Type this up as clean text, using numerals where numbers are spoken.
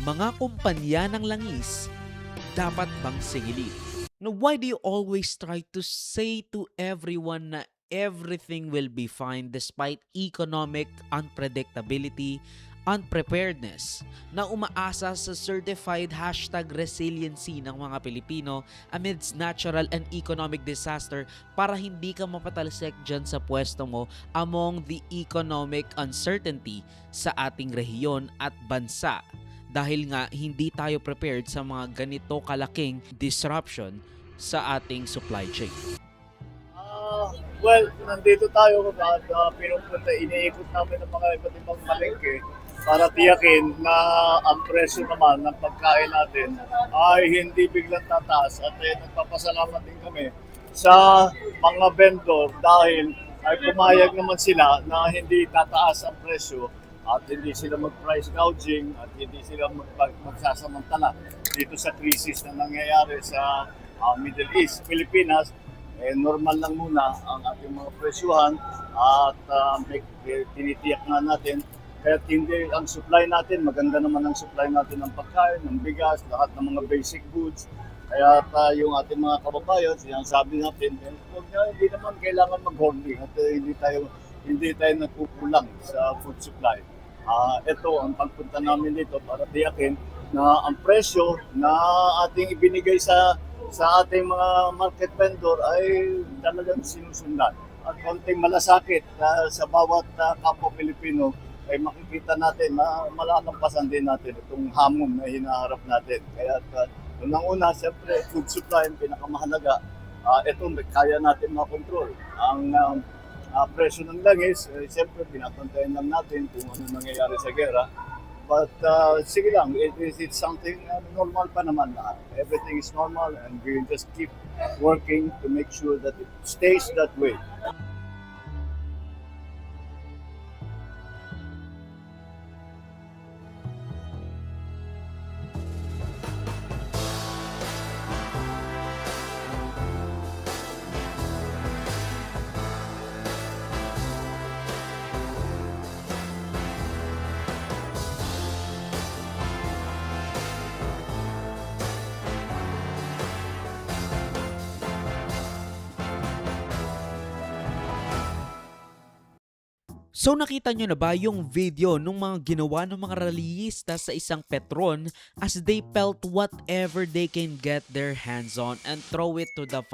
Mga kumpanya ng langis, dapat bang singilin? Now, why do you always try to say to everyone na everything will be fine despite economic unpredictability, unpreparedness, na umaasa sa certified #resiliency ng mga Pilipino amidst natural and economic disaster para hindi ka mapatalsik dyan sa pwesto mo among the economic uncertainty sa ating rehiyon at bansa? Dahil nga hindi tayo prepared sa mga ganito kalaking disruption sa ating supply chain. Well, nandito tayo at pinupunta, iniikot namin ng mga iba't ibang palengke para tiyakin na ang presyo naman ng pagkain natin ay hindi biglang tataas at nagpapasalamat din kami sa mga vendor dahil ay pumayag naman sila na hindi tataas ang presyo at hindi sila mag-price gouging at hindi sila magsasamantala dito sa krisis na nangyayari sa Middle East. Pilipinas, normal lang muna ang ating mga presyuhan at tinitiyak nga natin kahit hindi ang supply natin, maganda naman ang supply natin ng pagkain, ng bigas, lahat ng mga basic goods. Kaya yung ating mga kababayan, sinasabi natin, hindi naman kailangan mag-hoarding at hindi tayo nagkukulang sa food supply. Ito ang pagpunta namin dito para tiyakin na ang presyo na ating ibinigay sa ating mga market vendor ay talagang sinusundan. At konting malasakit sa bawat kapwa Pilipino ay makikita natin na malalampasan din natin itong hamon na hinaharap natin. Kaya unang-una, siyempre, food supply ang pinakamahalaga. Ito, kaya natin makontrol. Ang presyo ng langis, siyempre, pinapantayan lang natin kung ano nangyayari sa gera. But sige lang, it's something normal pa naman lahat. Everything is normal and we just keep working to make sure that it stays that way. So nakita nyo na ba yung video nung mga ginawa ng mga rallyista sa isang Petron as they pelt whatever they can get their hands on and throw it to the